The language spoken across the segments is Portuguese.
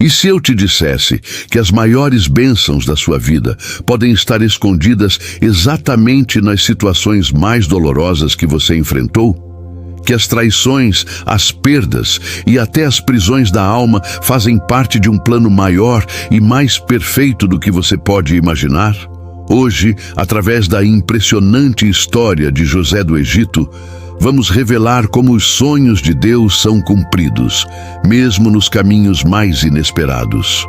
E se eu te dissesse que as maiores bênçãos da sua vida podem estar escondidas exatamente nas situações mais dolorosas que você enfrentou? Que as traições, as perdas e até as prisões da alma fazem parte de um plano maior e mais perfeito do que você pode imaginar? Hoje, através da impressionante história de José do Egito, vamos revelar como os sonhos de Deus são cumpridos, mesmo nos caminhos mais inesperados.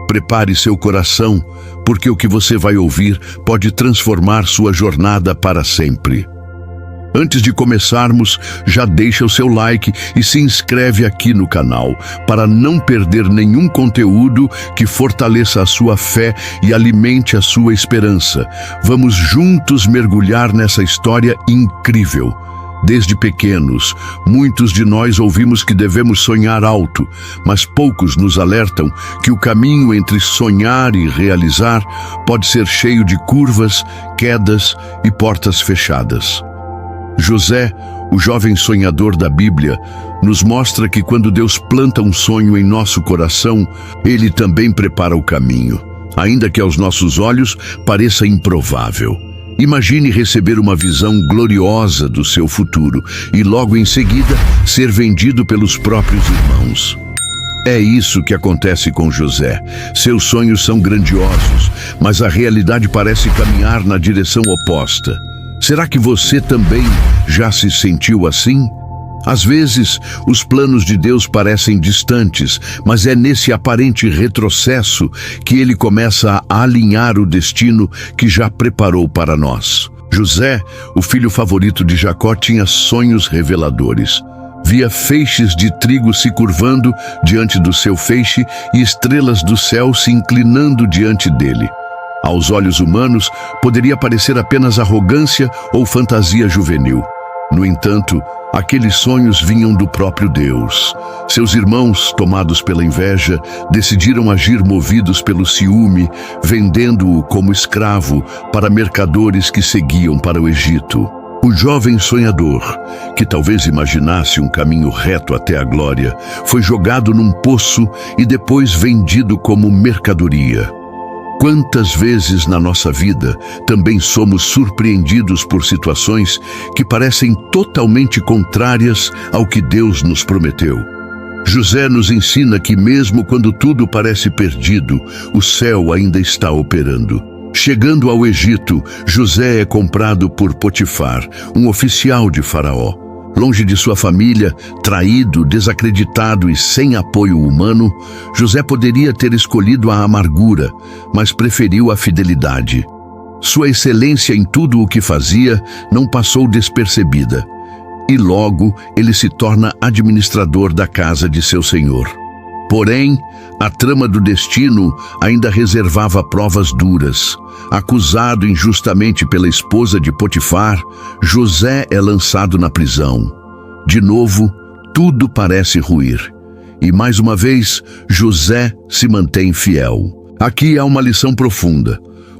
Prepare seu coração, porque o que você vai ouvir pode transformar sua jornada para sempre. Antes de começarmos, já deixa o seu like e se inscreve aqui no canal para não perder nenhum conteúdo que fortaleça a sua fé e alimente a sua esperança. Vamos juntos mergulhar nessa história incrível. Desde pequenos, muitos de nós ouvimos que devemos sonhar alto, mas poucos nos alertam que o caminho entre sonhar e realizar pode ser cheio de curvas, quedas e portas fechadas. José, o jovem sonhador da Bíblia, nos mostra que quando Deus planta um sonho em nosso coração, Ele também prepara o caminho, ainda que aos nossos olhos pareça improvável. Imagine receber uma visão gloriosa do seu futuro e logo em seguida ser vendido pelos próprios irmãos. É isso que acontece com José. Seus sonhos são grandiosos, mas a realidade parece caminhar na direção oposta. Será que você também já se sentiu assim? Às vezes, os planos de Deus parecem distantes, mas é nesse aparente retrocesso que Ele começa a alinhar o destino que já preparou para nós. José, o filho favorito de Jacó, tinha sonhos reveladores. Via feixes de trigo se curvando diante do seu feixe e estrelas do céu se inclinando diante dele. Aos olhos humanos, poderia parecer apenas arrogância ou fantasia juvenil. No entanto, aqueles sonhos vinham do próprio Deus. Seus irmãos, tomados pela inveja, decidiram agir movidos pelo ciúme, vendendo-o como escravo para mercadores que seguiam para o Egito. O jovem sonhador, que talvez imaginasse um caminho reto até a glória, foi jogado num poço e depois vendido como mercadoria. Quantas vezes na nossa vida também somos surpreendidos por situações que parecem totalmente contrárias ao que Deus nos prometeu? José nos ensina que mesmo quando tudo parece perdido, o céu ainda está operando. Chegando ao Egito, José é comprado por Potifar, um oficial de Faraó. Longe de sua família, traído, desacreditado e sem apoio humano, José poderia ter escolhido a amargura, mas preferiu a fidelidade. Sua excelência em tudo o que fazia não passou despercebida, e logo ele se torna administrador da casa de seu senhor. Porém, a trama do destino ainda reservava provas duras. Acusado injustamente pela esposa de Potifar, José é lançado na prisão. De novo, tudo parece ruir. E mais uma vez, José se mantém fiel. Aqui há uma lição profunda.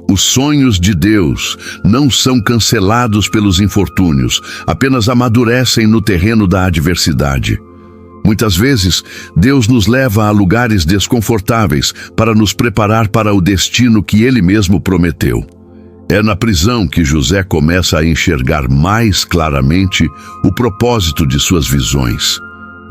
Os sonhos de Deus não são cancelados pelos infortúnios, apenas amadurecem no terreno da adversidade. Muitas vezes, Deus nos leva a lugares desconfortáveis para nos preparar para o destino que Ele mesmo prometeu. É na prisão que José começa a enxergar mais claramente o propósito de suas visões.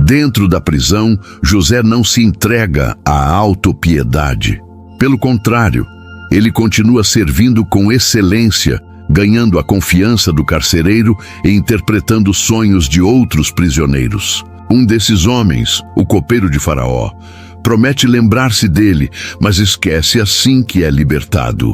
Dentro da prisão, José não se entrega à autopiedade. Pelo contrário, ele continua servindo com excelência, ganhando a confiança do carcereiro e interpretando sonhos de outros prisioneiros. Um desses homens, o copeiro de Faraó, promete lembrar-se dele, mas esquece assim que é libertado.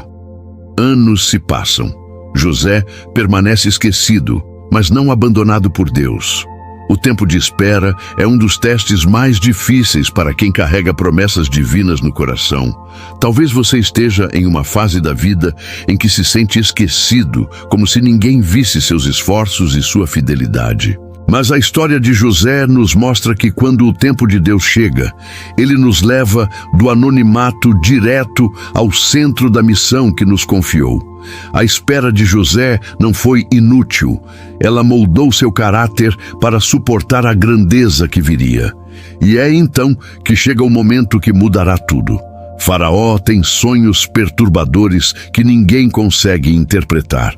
Anos se passam. José permanece esquecido, mas não abandonado por Deus. O tempo de espera é um dos testes mais difíceis para quem carrega promessas divinas no coração. Talvez você esteja em uma fase da vida em que se sente esquecido, como se ninguém visse seus esforços e sua fidelidade. Mas a história de José nos mostra que quando o tempo de Deus chega, Ele nos leva do anonimato direto ao centro da missão que nos confiou. A espera de José não foi inútil. Ela moldou seu caráter para suportar a grandeza que viria. E é então que chega o momento que mudará tudo. Faraó tem sonhos perturbadores que ninguém consegue interpretar.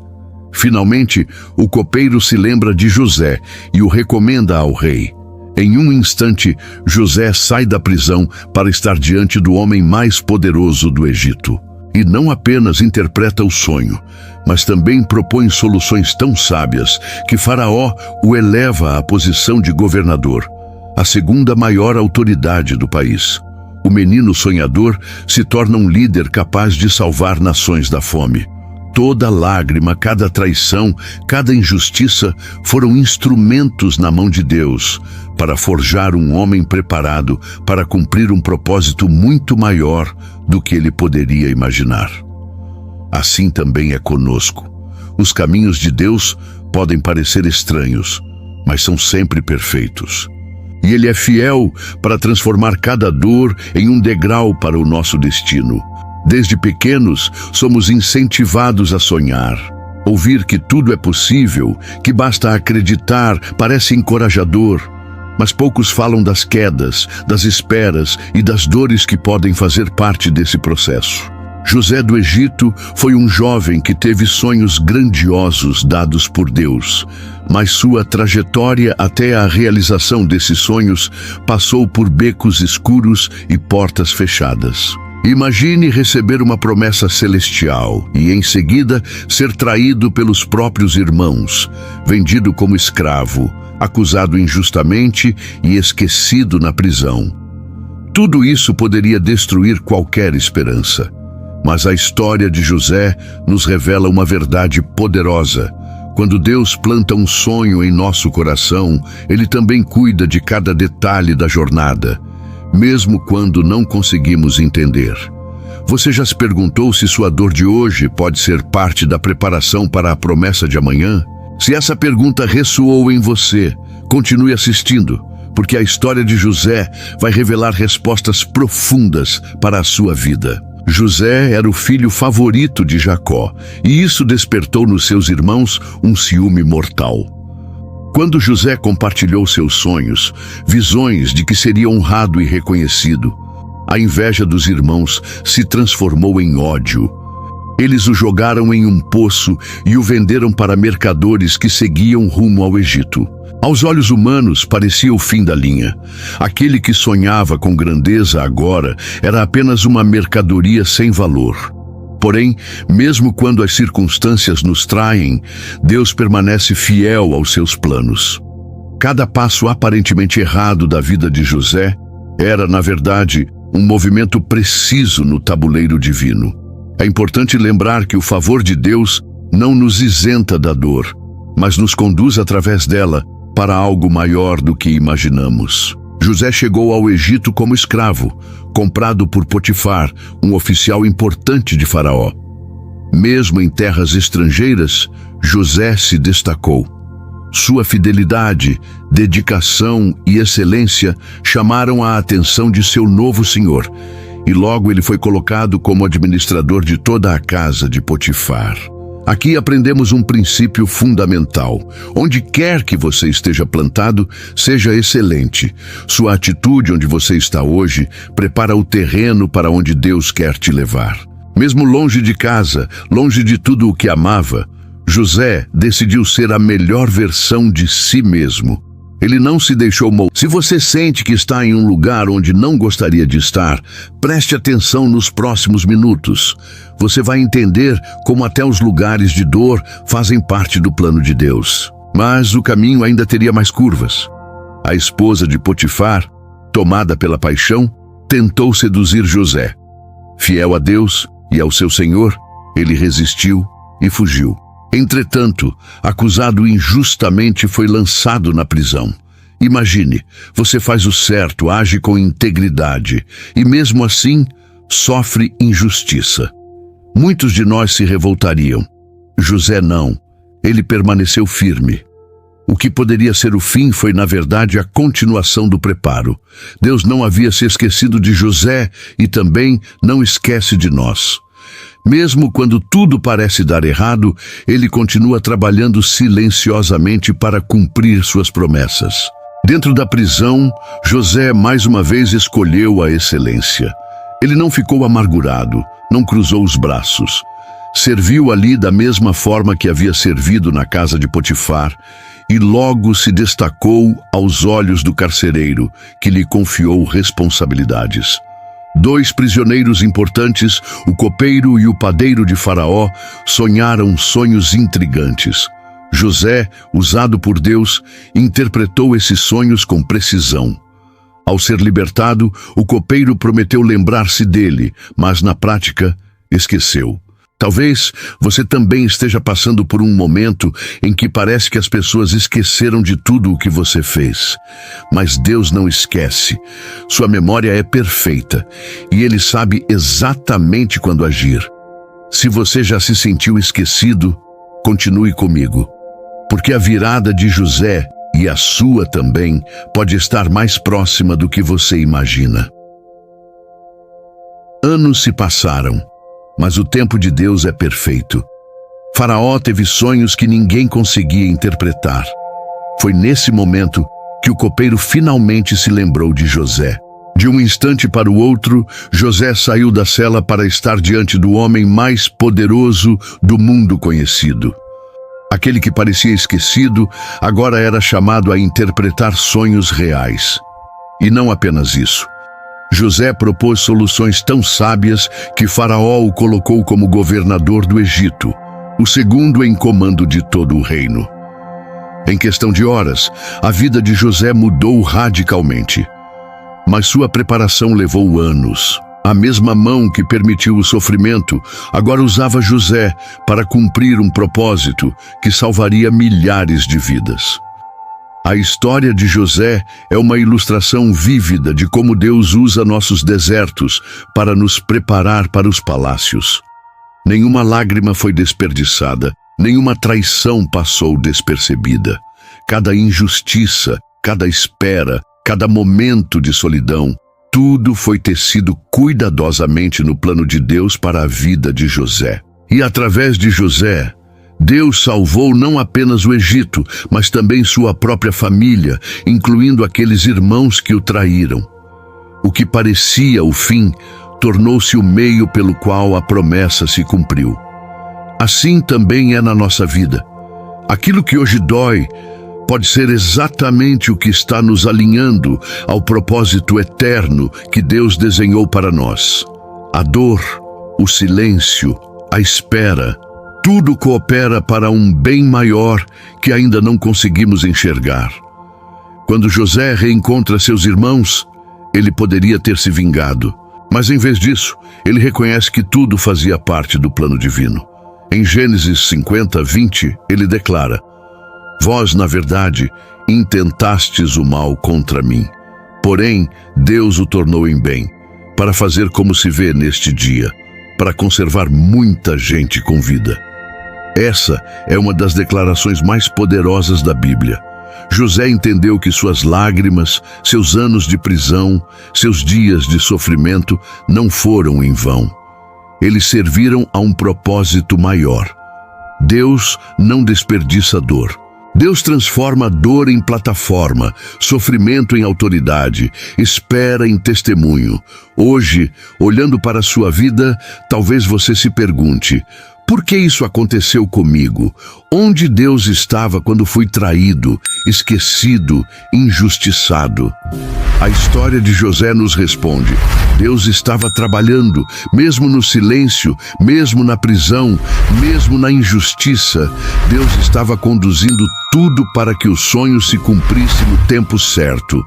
Finalmente, o copeiro se lembra de José e o recomenda ao rei. Em um instante, José sai da prisão para estar diante do homem mais poderoso do Egito. E não apenas interpreta o sonho, mas também propõe soluções tão sábias que Faraó o eleva à posição de governador, a segunda maior autoridade do país. O menino sonhador se torna um líder capaz de salvar nações da fome. Toda lágrima, cada traição, cada injustiça foram instrumentos na mão de Deus para forjar um homem preparado para cumprir um propósito muito maior do que ele poderia imaginar. Assim também é conosco. Os caminhos de Deus podem parecer estranhos, mas são sempre perfeitos. E Ele é fiel para transformar cada dor em um degrau para o nosso destino. Desde pequenos, somos incentivados a sonhar. Ouvir que tudo é possível, que basta acreditar, parece encorajador. Mas poucos falam das quedas, das esperas e das dores que podem fazer parte desse processo. José do Egito foi um jovem que teve sonhos grandiosos dados por Deus, mas sua trajetória até a realização desses sonhos passou por becos escuros e portas fechadas. Imagine receber uma promessa celestial e, em seguida, ser traído pelos próprios irmãos, vendido como escravo, acusado injustamente e esquecido na prisão. Tudo isso poderia destruir qualquer esperança. Mas a história de José nos revela uma verdade poderosa. Quando Deus planta um sonho em nosso coração, Ele também cuida de cada detalhe da jornada, mesmo quando não conseguimos entender. Você já se perguntou se sua dor de hoje pode ser parte da preparação para a promessa de amanhã? Se essa pergunta ressoou em você, continue assistindo, porque a história de José vai revelar respostas profundas para a sua vida. José era o filho favorito de Jacó, e isso despertou nos seus irmãos um ciúme mortal. Quando José compartilhou seus sonhos, visões de que seria honrado e reconhecido, a inveja dos irmãos se transformou em ódio. Eles o jogaram em um poço e o venderam para mercadores que seguiam rumo ao Egito. Aos olhos humanos, parecia o fim da linha. Aquele que sonhava com grandeza agora era apenas uma mercadoria sem valor. Porém, mesmo quando as circunstâncias nos traem, Deus permanece fiel aos seus planos. Cada passo aparentemente errado da vida de José era, na verdade, um movimento preciso no tabuleiro divino. É importante lembrar que o favor de Deus não nos isenta da dor, mas nos conduz através dela para algo maior do que imaginamos. José chegou ao Egito como escravo, comprado por Potifar, um oficial importante de Faraó. Mesmo em terras estrangeiras, José se destacou. Sua fidelidade, dedicação e excelência chamaram a atenção de seu novo senhor, e logo ele foi colocado como administrador de toda a casa de Potifar. Aqui aprendemos um princípio fundamental. Onde quer que você esteja plantado, seja excelente. Sua atitude onde você está hoje prepara o terreno para onde Deus quer te levar. Mesmo longe de casa, longe de tudo o que amava, José decidiu ser a melhor versão de si mesmo. Ele não se deixou moldar. Se você sente que está em um lugar onde não gostaria de estar, preste atenção nos próximos minutos. Você vai entender como até os lugares de dor fazem parte do plano de Deus. Mas o caminho ainda teria mais curvas. A esposa de Potifar, tomada pela paixão, tentou seduzir José. Fiel a Deus e ao seu senhor, ele resistiu e fugiu. Entretanto, acusado injustamente, foi lançado na prisão. Imagine, você faz o certo, age com integridade e mesmo assim sofre injustiça. Muitos de nós se revoltariam. José não. Ele permaneceu firme. O que poderia ser o fim foi, na verdade, a continuação do preparo. Deus não havia se esquecido de José e também não esquece de nós. Mesmo quando tudo parece dar errado, ele continua trabalhando silenciosamente para cumprir suas promessas. Dentro da prisão, José mais uma vez escolheu a excelência. Ele não ficou amargurado, não cruzou os braços. Serviu ali da mesma forma que havia servido na casa de Potifar e logo se destacou aos olhos do carcereiro, que lhe confiou responsabilidades. 2 prisioneiros importantes, o copeiro e o padeiro de Faraó, sonharam sonhos intrigantes. José, usado por Deus, interpretou esses sonhos com precisão. Ao ser libertado, o copeiro prometeu lembrar-se dele, mas na prática, esqueceu. Talvez você também esteja passando por um momento em que parece que as pessoas esqueceram de tudo o que você fez. Mas Deus não esquece. Sua memória é perfeita e Ele sabe exatamente quando agir. Se você já se sentiu esquecido, continue comigo. Porque a virada de José, e a sua também, pode estar mais próxima do que você imagina. Anos se passaram, mas o tempo de Deus é perfeito. Faraó teve sonhos que ninguém conseguia interpretar. Foi nesse momento que o copeiro finalmente se lembrou de José. De um instante para o outro, José saiu da cela para estar diante do homem mais poderoso do mundo conhecido. Aquele que parecia esquecido, agora era chamado a interpretar sonhos reais. E não apenas isso. José propôs soluções tão sábias que Faraó o colocou como governador do Egito, o segundo em comando de todo o reino. Em questão de horas, a vida de José mudou radicalmente. Mas sua preparação levou anos. A mesma mão que permitiu o sofrimento agora usava José para cumprir um propósito que salvaria milhares de vidas. A história de José é uma ilustração vívida de como Deus usa nossos desertos para nos preparar para os palácios. Nenhuma lágrima foi desperdiçada, nenhuma traição passou despercebida. Cada injustiça, cada espera, cada momento de solidão, tudo foi tecido cuidadosamente no plano de Deus para a vida de José. E através de José, Deus salvou não apenas o Egito, mas também sua própria família, incluindo aqueles irmãos que o traíram. O que parecia o fim, tornou-se o meio pelo qual a promessa se cumpriu. Assim também é na nossa vida. Aquilo que hoje dói pode ser exatamente o que está nos alinhando ao propósito eterno que Deus desenhou para nós. A dor, o silêncio, a espera, tudo coopera para um bem maior que ainda não conseguimos enxergar. Quando José reencontra seus irmãos, ele poderia ter se vingado. Mas em vez disso, ele reconhece que tudo fazia parte do plano divino. Em Gênesis 50:20, ele declara: "Vós, na verdade, intentastes o mal contra mim. Porém, Deus o tornou em bem, para fazer como se vê neste dia, para conservar muita gente com vida." Essa é uma das declarações mais poderosas da Bíblia. José entendeu que suas lágrimas, seus anos de prisão, seus dias de sofrimento não foram em vão. Eles serviram a um propósito maior. Deus não desperdiça dor. Deus transforma a dor em plataforma, sofrimento em autoridade, espera em testemunho. Hoje, olhando para a sua vida, talvez você se pergunte: por que isso aconteceu comigo? Onde Deus estava quando fui traído, esquecido, injustiçado? A história de José nos responde: Deus estava trabalhando, mesmo no silêncio, mesmo na prisão, mesmo na injustiça. Deus estava conduzindo tudo para que o sonho se cumprisse no tempo certo.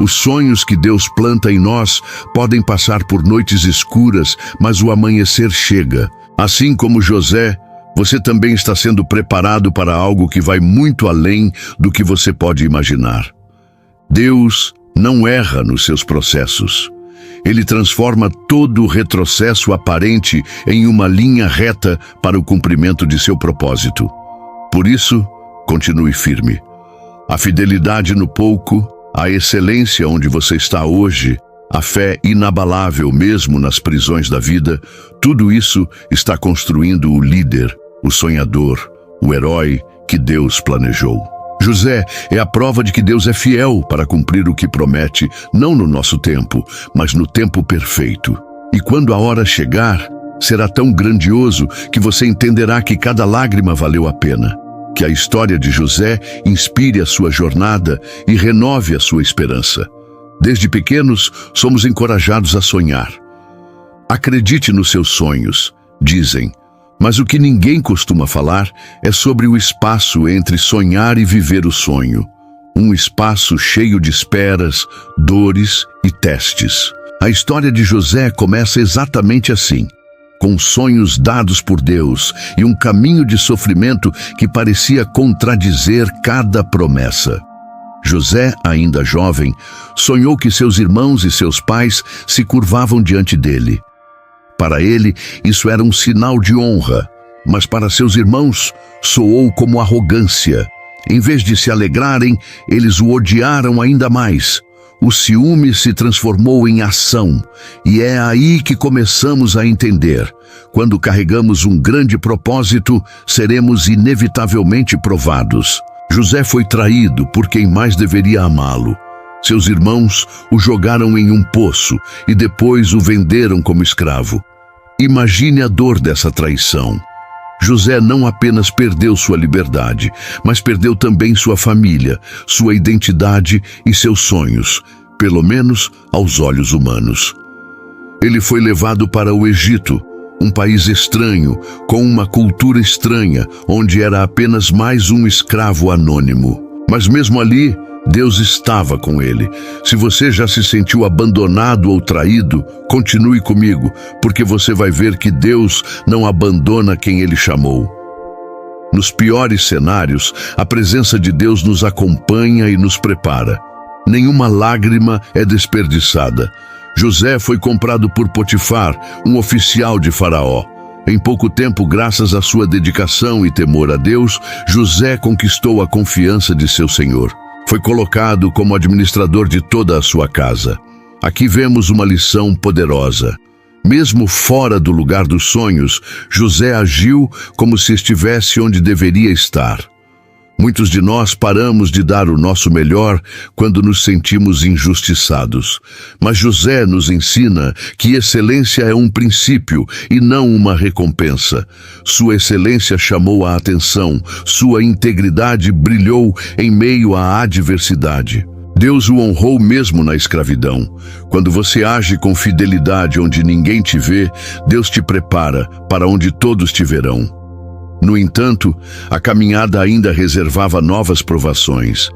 Os sonhos que Deus planta em nós podem passar por noites escuras, mas o amanhecer chega. Assim como José, você também está sendo preparado para algo que vai muito além do que você pode imaginar. Deus não erra nos seus processos. Ele transforma todo o retrocesso aparente em uma linha reta para o cumprimento de seu propósito. Por isso, continue firme. A fidelidade no pouco, a excelência onde você está hoje, a fé inabalável mesmo nas prisões da vida, tudo isso está construindo o líder, o sonhador, o herói que Deus planejou. José é a prova de que Deus é fiel para cumprir o que promete, não no nosso tempo, mas no tempo perfeito. E quando a hora chegar, será tão grandioso que você entenderá que cada lágrima valeu a pena. Que a história de José inspire a sua jornada e renove a sua esperança. Desde pequenos, somos encorajados a sonhar. Acredite nos seus sonhos, dizem. Mas o que ninguém costuma falar é sobre o espaço entre sonhar e viver o sonho. Um espaço cheio de esperas, dores e testes. A história de José começa exatamente assim, com sonhos dados por Deus e um caminho de sofrimento que parecia contradizer cada promessa. José, ainda jovem, sonhou que seus irmãos e seus pais se curvavam diante dele. Para ele, isso era um sinal de honra, mas para seus irmãos, soou como arrogância. Em vez de se alegrarem, eles o odiaram ainda mais. O ciúme se transformou em ação, e é aí que começamos a entender. Quando carregamos um grande propósito, seremos inevitavelmente provados. José foi traído por quem mais deveria amá-lo. Seus irmãos o jogaram em um poço e depois o venderam como escravo. Imagine a dor dessa traição. José não apenas perdeu sua liberdade, mas perdeu também sua família, sua identidade e seus sonhos, pelo menos aos olhos humanos. Ele foi levado para o Egito, um país estranho, com uma cultura estranha, onde era apenas mais um escravo anônimo. Mas mesmo ali, Deus estava com ele. Se você já se sentiu abandonado ou traído, continue comigo, porque você vai ver que Deus não abandona quem Ele chamou. Nos piores cenários, a presença de Deus nos acompanha e nos prepara. Nenhuma lágrima é desperdiçada. José foi comprado por Potifar, um oficial de Faraó. Em pouco tempo, graças à sua dedicação e temor a Deus, José conquistou a confiança de seu senhor. Foi colocado como administrador de toda a sua casa. Aqui vemos uma lição poderosa. Mesmo fora do lugar dos sonhos, José agiu como se estivesse onde deveria estar. Muitos de nós paramos de dar o nosso melhor quando nos sentimos injustiçados. Mas José nos ensina que excelência é um princípio e não uma recompensa. Sua excelência chamou a atenção, sua integridade brilhou em meio à adversidade. Deus o honrou mesmo na escravidão. Quando você age com fidelidade onde ninguém te vê, Deus te prepara para onde todos te verão. No entanto, a caminhada ainda reservava novas provações.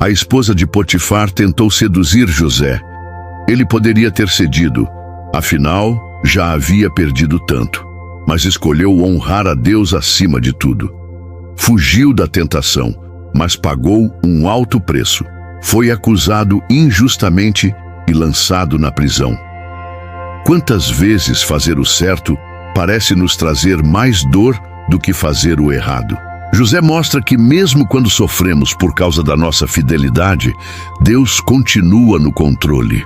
A esposa de Potifar tentou seduzir José. Ele poderia ter cedido, afinal, já havia perdido tanto, mas escolheu honrar a Deus acima de tudo. Fugiu da tentação, mas pagou um alto preço. Foi acusado injustamente e lançado na prisão. Quantas vezes fazer o certo parece nos trazer mais dor do que fazer o errado? José mostra que mesmo quando sofremos por causa da nossa fidelidade, Deus continua no controle.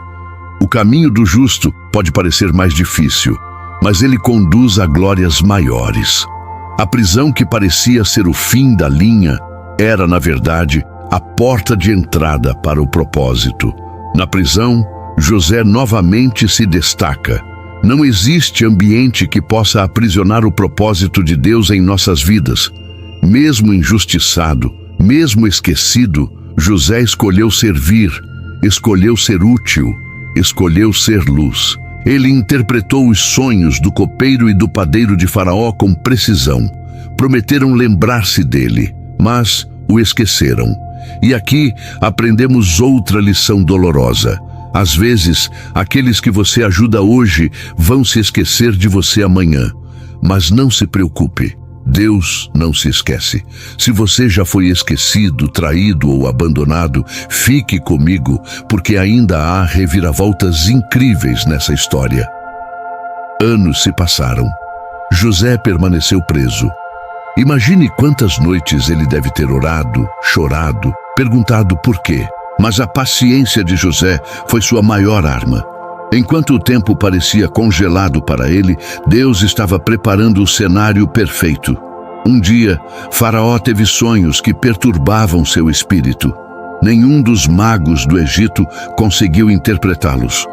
O caminho do justo pode parecer mais difícil, mas ele conduz a glórias maiores. A prisão que parecia ser o fim da linha era, na verdade, a porta de entrada para o propósito. Na prisão, José novamente se destaca. Não existe ambiente que possa aprisionar o propósito de Deus em nossas vidas. Mesmo injustiçado, mesmo esquecido, José escolheu servir, escolheu ser útil, escolheu ser luz. Ele interpretou os sonhos do copeiro e do padeiro de Faraó com precisão. Prometeram lembrar-se dele, mas o esqueceram. E aqui aprendemos outra lição dolorosa. Às vezes, aqueles que você ajuda hoje vão se esquecer de você amanhã. Mas não se preocupe, Deus não se esquece. Se você já foi esquecido, traído ou abandonado, fique comigo, porque ainda há reviravoltas incríveis nessa história. Anos se passaram. José permaneceu preso. Imagine quantas noites ele deve ter orado, chorado, perguntado por quê. Mas a paciência de José foi sua maior arma. Enquanto o tempo parecia congelado para ele, Deus estava preparando o cenário perfeito. Um dia, Faraó teve sonhos que perturbavam seu espírito. Nenhum dos magos do Egito conseguiu interpretá-los.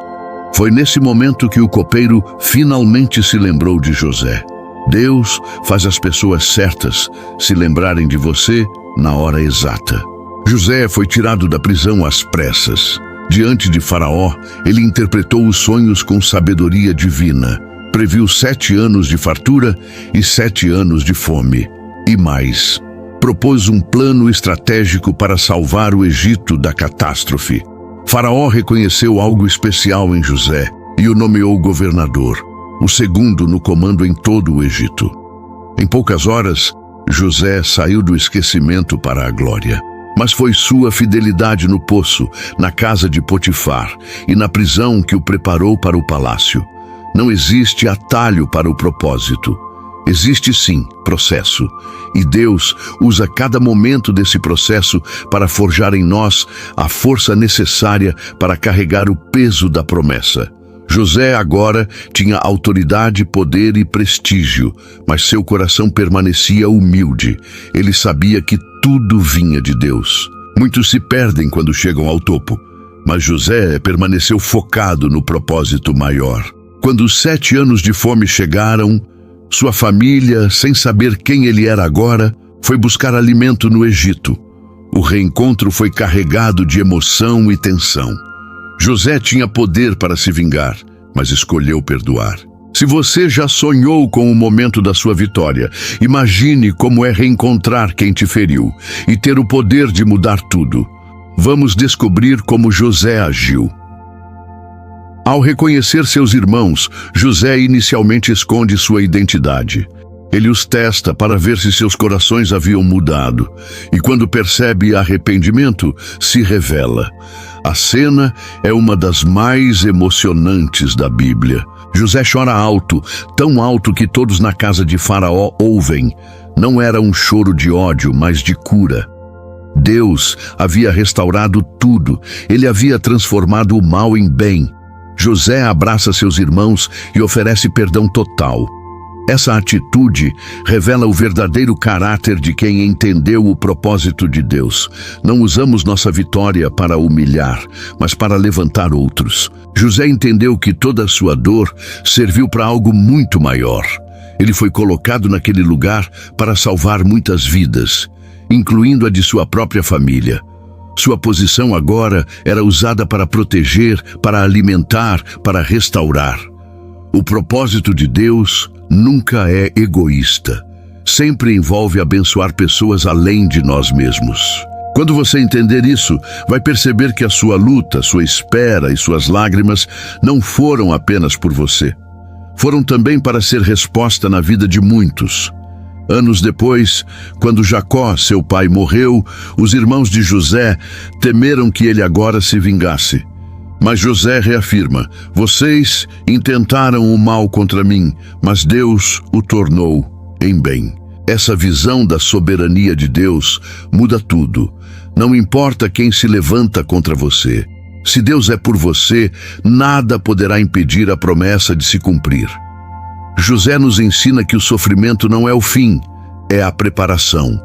Foi nesse momento que o copeiro finalmente se lembrou de José. Deus faz as pessoas certas se lembrarem de você na hora exata. José foi tirado da prisão às pressas. Diante de Faraó, ele interpretou os sonhos com sabedoria divina. Previu 7 anos de fartura e 7 anos de fome. E mais, propôs um plano estratégico para salvar o Egito da catástrofe. Faraó reconheceu algo especial em José e o nomeou governador, o segundo no comando em todo o Egito. Em poucas horas, José saiu do esquecimento para a glória. Mas foi sua fidelidade no poço, na casa de Potifar e na prisão que o preparou para o palácio. Não existe atalho para o propósito. Existe sim processo. E Deus usa cada momento desse processo para forjar em nós a força necessária para carregar o peso da promessa. José agora tinha autoridade, poder e prestígio, mas seu coração permanecia humilde. Ele sabia que tudo vinha de Deus. Muitos se perdem quando chegam ao topo, mas José permaneceu focado no propósito maior. Quando os 7 anos de fome chegaram, sua família, sem saber quem ele era agora, foi buscar alimento no Egito. O reencontro foi carregado de emoção e tensão. José tinha poder para se vingar, mas escolheu perdoar. Se você já sonhou com o momento da sua vitória, imagine como é reencontrar quem te feriu e ter o poder de mudar tudo. Vamos descobrir como José agiu. Ao reconhecer seus irmãos, José inicialmente esconde sua identidade. Ele os testa para ver se seus corações haviam mudado, e quando percebe arrependimento, se revela. A cena é uma das mais emocionantes da Bíblia. José chora alto, tão alto que todos na casa de Faraó ouvem. Não era um choro de ódio, mas de cura. Deus havia restaurado tudo. Ele havia transformado o mal em bem. José abraça seus irmãos e oferece perdão total. Essa atitude revela o verdadeiro caráter de quem entendeu o propósito de Deus. Não usamos nossa vitória para humilhar, mas para levantar outros. José entendeu que toda a sua dor serviu para algo muito maior. Ele foi colocado naquele lugar para salvar muitas vidas, incluindo a de sua própria família. Sua posição agora era usada para proteger, para alimentar, para restaurar. O propósito de Deus nunca é egoísta. Sempre envolve abençoar pessoas além de nós mesmos. Quando você entender isso, vai perceber que a sua luta, sua espera e suas lágrimas não foram apenas por você. Foram também para ser resposta na vida de muitos. Anos depois, quando Jacó, seu pai, morreu, os irmãos de José temeram que ele agora se vingasse. Mas José reafirma: vocês intentaram o mal contra mim, mas Deus o tornou em bem. Essa visão da soberania de Deus muda tudo. Não importa quem se levanta contra você. Se Deus é por você, nada poderá impedir a promessa de se cumprir. José nos ensina que o sofrimento não é o fim, é a preparação.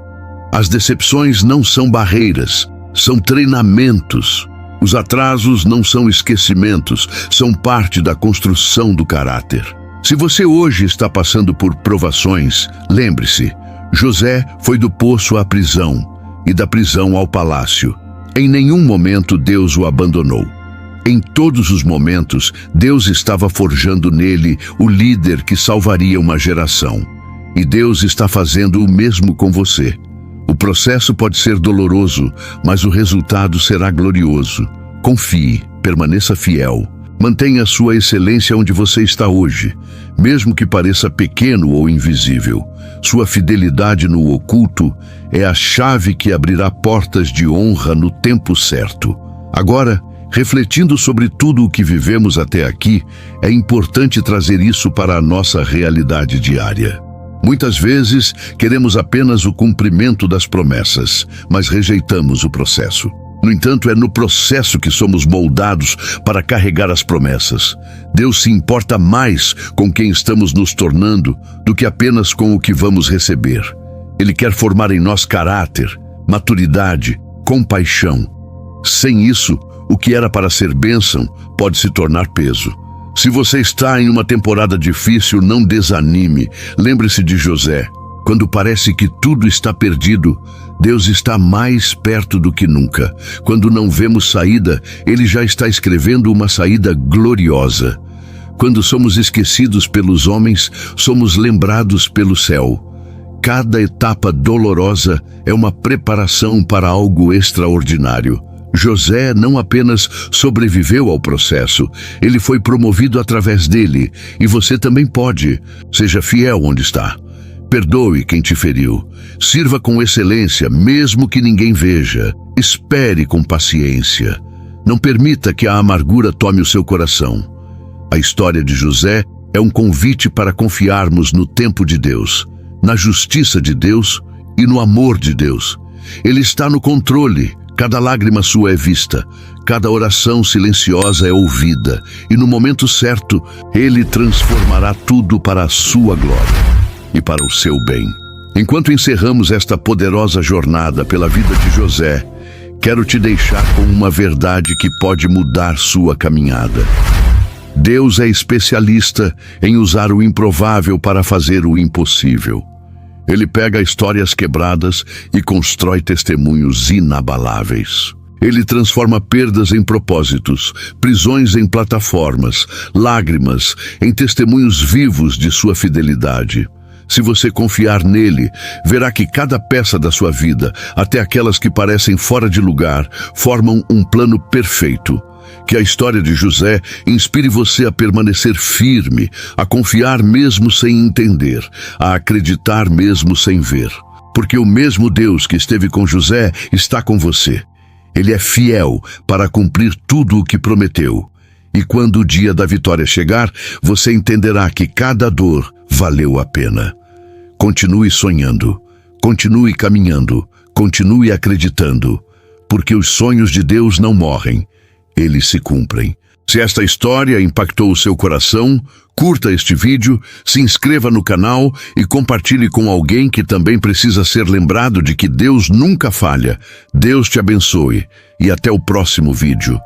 As decepções não são barreiras, são treinamentos. Os atrasos não são esquecimentos, são parte da construção do caráter. Se você hoje está passando por provações, lembre-se, José foi do poço à prisão e da prisão ao palácio. Em nenhum momento Deus o abandonou. Em todos os momentos, Deus estava forjando nele o líder que salvaria uma geração. E Deus está fazendo o mesmo com você. O processo pode ser doloroso, mas o resultado será glorioso. Confie, permaneça fiel. Mantenha sua excelência onde você está hoje, mesmo que pareça pequeno ou invisível. Sua fidelidade no oculto é a chave que abrirá portas de honra no tempo certo. Agora, refletindo sobre tudo o que vivemos até aqui, é importante trazer isso para a nossa realidade diária. Muitas vezes, queremos apenas o cumprimento das promessas, mas rejeitamos o processo. No entanto, é no processo que somos moldados para carregar as promessas. Deus se importa mais com quem estamos nos tornando do que apenas com o que vamos receber. Ele quer formar em nós caráter, maturidade, compaixão. Sem isso, o que era para ser bênção pode se tornar peso. Se você está em uma temporada difícil, não desanime. Lembre-se de José. Quando parece que tudo está perdido, Deus está mais perto do que nunca. Quando não vemos saída, Ele já está escrevendo uma saída gloriosa. Quando somos esquecidos pelos homens, somos lembrados pelo céu. Cada etapa dolorosa é uma preparação para algo extraordinário. José não apenas sobreviveu ao processo, ele foi promovido através dele, e você também pode. Seja fiel onde está. Perdoe quem te feriu. Sirva com excelência, mesmo que ninguém veja. Espere com paciência. Não permita que a amargura tome o seu coração. A história de José é um convite para confiarmos no tempo de Deus, na justiça de Deus e no amor de Deus. Ele está no controle. Cada lágrima sua é vista, cada oração silenciosa é ouvida, e no momento certo, Ele transformará tudo para a sua glória e para o seu bem. Enquanto encerramos esta poderosa jornada pela vida de José, quero te deixar com uma verdade que pode mudar sua caminhada. Deus é especialista em usar o improvável para fazer o impossível. Ele pega histórias quebradas e constrói testemunhos inabaláveis. Ele transforma perdas em propósitos, prisões em plataformas, lágrimas em testemunhos vivos de sua fidelidade. Se você confiar nele, verá que cada peça da sua vida, até aquelas que parecem fora de lugar, formam um plano perfeito. Que a história de José inspire você a permanecer firme, a confiar mesmo sem entender, a acreditar mesmo sem ver. Porque o mesmo Deus que esteve com José está com você. Ele é fiel para cumprir tudo o que prometeu. E quando o dia da vitória chegar, você entenderá que cada dor valeu a pena. Continue sonhando, continue caminhando, continue acreditando, porque os sonhos de Deus não morrem. Eles se cumprem. Se esta história impactou o seu coração, curta este vídeo, se inscreva no canal e compartilhe com alguém que também precisa ser lembrado de que Deus nunca falha. Deus te abençoe e até o próximo vídeo.